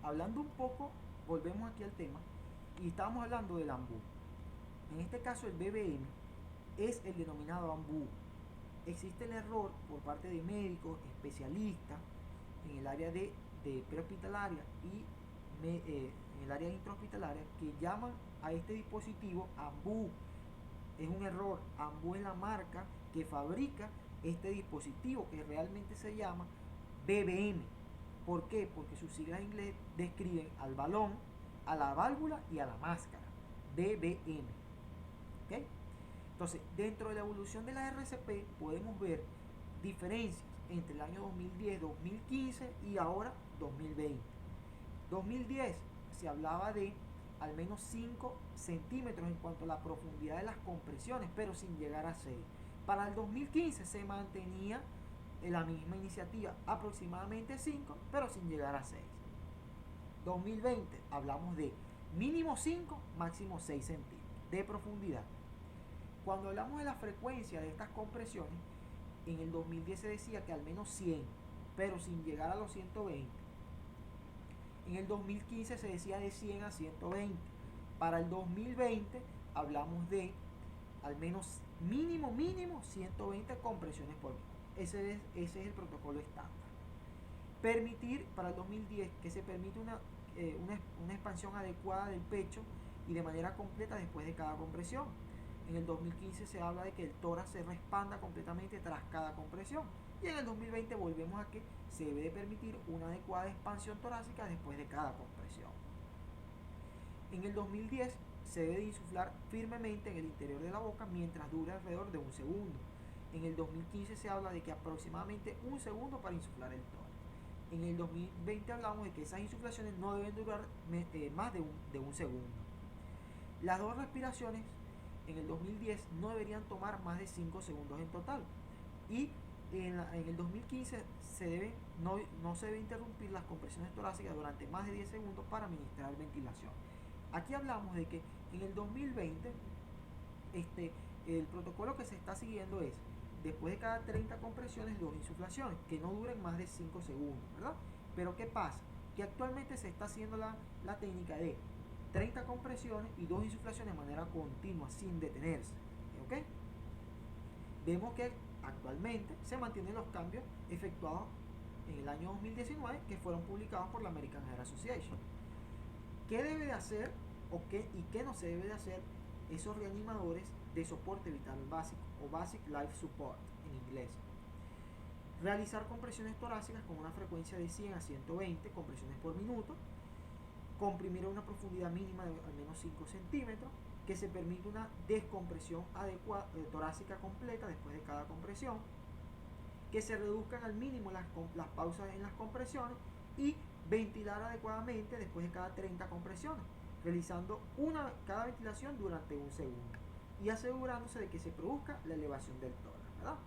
hablando un poco, volvemos aquí al tema, y estamos hablando del ambú. En este caso el BBM es el denominado ambú. Existe el error por parte de médicos, especialistas en el área de prehospitalaria y en el área intrahospitalaria que llaman a este dispositivo ambú. Es un error. Ambú es la marca que fabrica este dispositivo que realmente se llama BBM. ¿Por qué? Porque sus siglas en inglés describen al balón, a la válvula y a la máscara. BBM. ¿Ok? Entonces, dentro de la evolución de la RCP podemos ver diferencias entre el año 2010, 2015 y ahora 2020. 2010 se hablaba de al menos 5 centímetros en cuanto a la profundidad de las compresiones, pero sin llegar a 6. Para el 2015 se mantenía en la misma iniciativa, aproximadamente 5, pero sin llegar a 6. 2020 hablamos de mínimo 5, máximo 6 centímetros de profundidad. Cuando hablamos de la frecuencia de estas compresiones, en el 2010 se decía que al menos 100, pero sin llegar a los 120. En el 2015 se decía de 100 a 120. Para el 2020 hablamos de al menos mínimo 120 compresiones por minuto. Ese es el protocolo estándar. Permitir para el 2010 que se permite una expansión adecuada del pecho y de manera completa después de cada compresión. En el 2015 se habla de que el tórax se respanda completamente tras cada compresión. Y en el 2020 volvemos a que se debe de permitir una adecuada expansión torácica después de cada compresión. En el 2010 se debe de insuflar firmemente en el interior de la boca mientras dure alrededor de un segundo. En el 2015 se habla de que aproximadamente un segundo para insuflar el tórax. En el 2020 hablamos de que esas insuflaciones no deben durar más de un segundo. Las dos respiraciones en el 2010 no deberían tomar más de 5 segundos en total. Y en el 2015 no se debe interrumpir las compresiones torácicas durante más de 10 segundos para administrar ventilación. Aquí hablamos de que en el 2020 el protocolo que se está siguiendo es después de cada 30 compresiones 2 insuflaciones que no duren más de 5 segundos, ¿verdad? Pero ¿qué pasa? Que actualmente se está haciendo la técnica de 30 compresiones y 2 insuflaciones de manera continua sin detenerse, ¿ok? Vemos que actualmente se mantienen los cambios efectuados en el año 2019 que fueron publicados por la American Heart Association. ¿Qué debe de hacer y qué no se debe de hacer esos reanimadores de soporte vital básico o Basic Life Support en inglés? Realizar compresiones torácicas con una frecuencia de 100 a 120 compresiones por minuto, comprimir a una profundidad mínima de al menos 5 centímetros, que se permite una descompresión adecuada torácica completa después de cada compresión, que se reduzcan al mínimo las pausas en las compresiones y ventilar adecuadamente después de cada 30 compresiones, realizando cada ventilación durante un segundo y asegurándose de que se produzca la elevación del tórax, ¿verdad?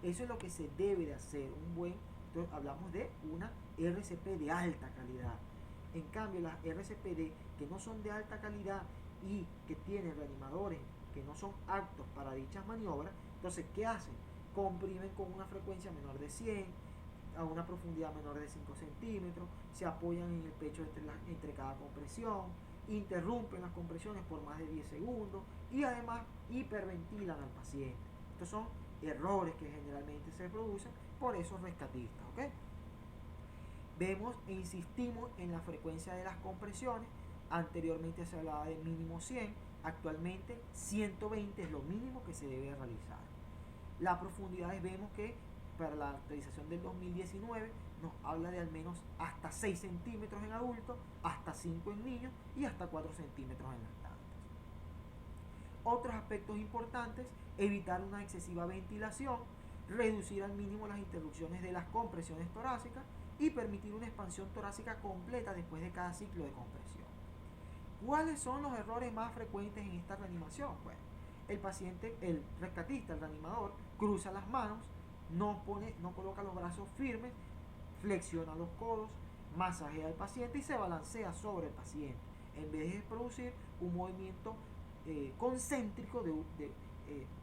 Eso es lo que se debe de hacer. Entonces hablamos de una RCP de alta calidad. En cambio, las RCP que no son de alta calidad y que tienen reanimadores que no son aptos para dichas maniobras, entonces, ¿qué hacen? Comprimen con una frecuencia menor de 100, a una profundidad menor de 5 centímetros, se apoyan en el pecho entre cada compresión, interrumpen las compresiones por más de 10 segundos y además hiperventilan al paciente. Estos son errores que generalmente se producen por esos rescatistas, ¿ok? Vemos e insistimos en la frecuencia de las compresiones. Anteriormente se hablaba de mínimo 100, actualmente 120 es lo mínimo que se debe realizar. Las profundidades vemos que para la actualización del 2019 nos habla de al menos hasta 6 centímetros en adultos, hasta 5 en niños y hasta 4 centímetros en lactantes. Otros aspectos importantes: evitar una excesiva ventilación, reducir al mínimo las interrupciones de las compresiones torácicas y permitir una expansión torácica completa después de cada ciclo de compresión. ¿Cuáles son los errores más frecuentes en esta reanimación? Bueno, el paciente, el rescatista, el reanimador, cruza las manos, no coloca los brazos firmes, flexiona los codos, masajea al paciente y se balancea sobre el paciente, en vez de producir un movimiento concéntrico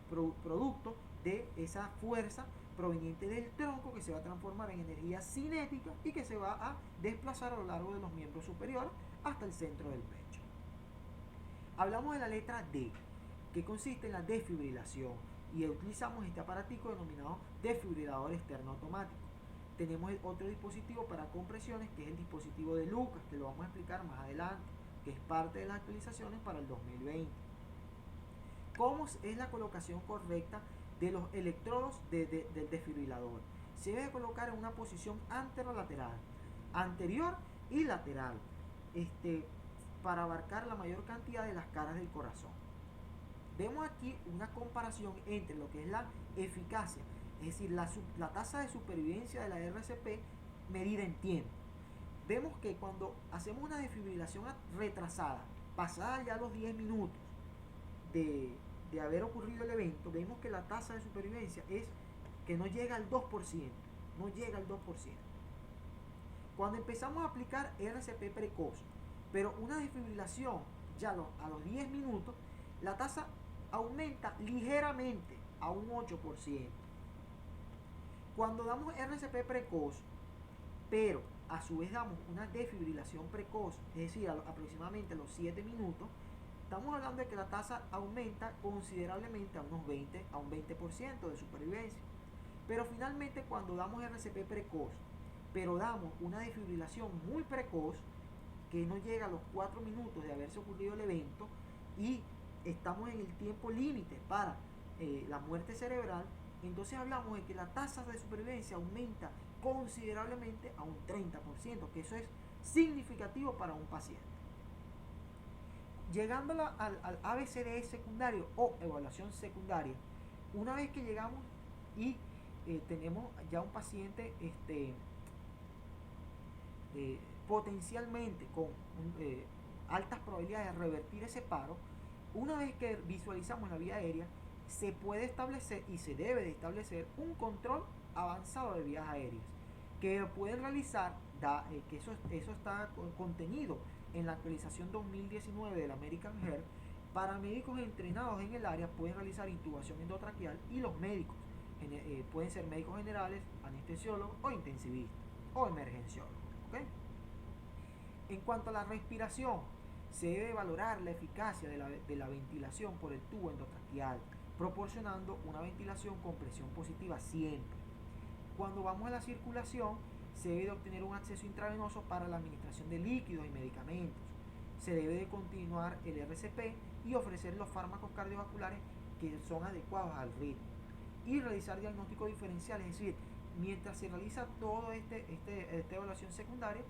producto de esa fuerza proveniente del tronco que se va a transformar en energía cinética y que se va a desplazar a lo largo de los miembros superiores hasta el centro del pecho. Hablamos de la letra D, que consiste en la desfibrilación, y utilizamos este aparatico denominado desfibrilador externo automático. Tenemos otro dispositivo para compresiones, que es el dispositivo de Lucas, que lo vamos a explicar más adelante, que es parte de las actualizaciones para el 2020. ¿Cómo es la colocación correcta de los electrodos del desfibrilador? Se debe colocar en una posición anterolateral, anterior y lateral, para abarcar la mayor cantidad de las caras del corazón. Vemos aquí una comparación entre lo que es la eficacia, es decir, la tasa de supervivencia de la RCP medida en tiempo. Vemos que cuando hacemos una desfibrilación retrasada, pasada ya los 10 minutos de haber ocurrido el evento, vemos que la tasa de supervivencia es que no llega al 2%, no llega al 2%. Cuando empezamos a aplicar RCP precoz, pero una desfibrilación ya a los 10 minutos, la tasa aumenta ligeramente a un 8%. Cuando damos RCP precoz, pero a su vez damos una desfibrilación precoz, es decir, aproximadamente a los 7 minutos, estamos hablando de que la tasa aumenta considerablemente a un 20% de supervivencia. Pero finalmente, cuando damos RCP precoz, pero damos una desfibrilación muy precoz, que no llega a los 4 minutos de haberse ocurrido el evento, y estamos en el tiempo límite para la muerte cerebral, entonces hablamos de que la tasa de supervivencia aumenta considerablemente a un 30%, que eso es significativo para un paciente. Llegando al ABCDE secundario o evaluación secundaria, una vez que llegamos y tenemos ya un paciente potencialmente con altas probabilidades de revertir ese paro, una vez que visualizamos la vía aérea, se puede establecer y se debe de establecer un control avanzado de vías aéreas que pueden realizar, que eso está contenido en la actualización 2019 del American Heart. Para médicos entrenados en el área pueden realizar intubación endotraqueal, y los médicos pueden ser médicos generales, anestesiólogos o intensivistas o emergenciólogos, ¿okay? En cuanto a la respiración, se debe valorar la eficacia de la ventilación por el tubo endotraqueal, proporcionando una ventilación con presión positiva siempre. Cuando vamos a la circulación, se debe de obtener un acceso intravenoso para la administración de líquidos y medicamentos. Se debe de continuar el RCP y ofrecer los fármacos cardiovasculares que son adecuados al ritmo. Y realizar diagnósticos diferenciales, es decir, mientras se realiza toda esta evaluación secundaria,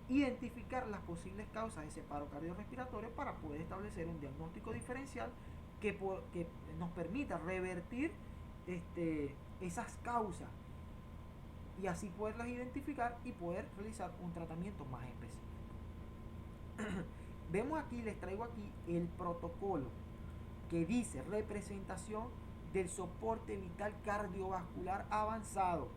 identificar las posibles causas de ese paro cardiorrespiratorio para poder establecer un diagnóstico diferencial que nos permita revertir esas causas, y así poderlas identificar y poder realizar un tratamiento más específico. Vemos aquí, les traigo aquí el protocolo que dice representación del soporte vital cardiovascular avanzado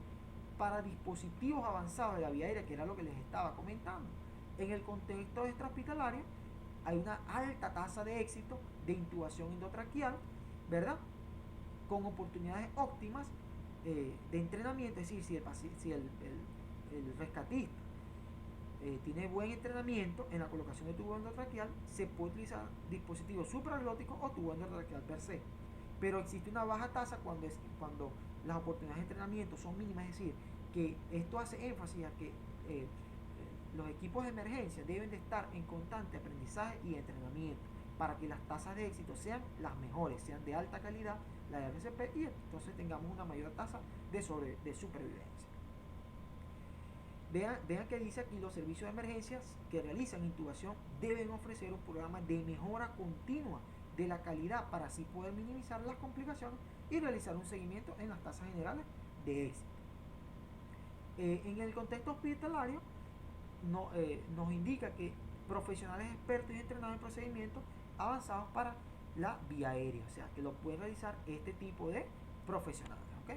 para dispositivos avanzados de la vía aérea, que era lo que les estaba comentando. En el contexto extrahospitalario hay una alta tasa de éxito de intubación endotraqueal, ¿verdad? Con oportunidades óptimas de entrenamiento, es decir, si el rescatista tiene buen entrenamiento en la colocación de tubo endotraqueal, se puede utilizar dispositivos supraglóticos o tubo endotraqueal per se. Pero existe una baja tasa cuando las oportunidades de entrenamiento son mínimas, es decir, que esto hace énfasis a que los equipos de emergencia deben de estar en constante aprendizaje y entrenamiento para que las tasas de éxito sean las mejores, sean de alta calidad, la RCP, y entonces tengamos una mayor tasa de supervivencia. Vean que dice aquí: los servicios de emergencias que realizan intubación deben ofrecer un programa de mejora continua de la calidad para así poder minimizar las complicaciones y realizar un seguimiento en las tasas generales de éxito. En el contexto hospitalario nos indica que profesionales expertos y entrenados en procedimientos avanzados para la vía aérea, o sea que lo pueden realizar este tipo de profesionales, ¿ok?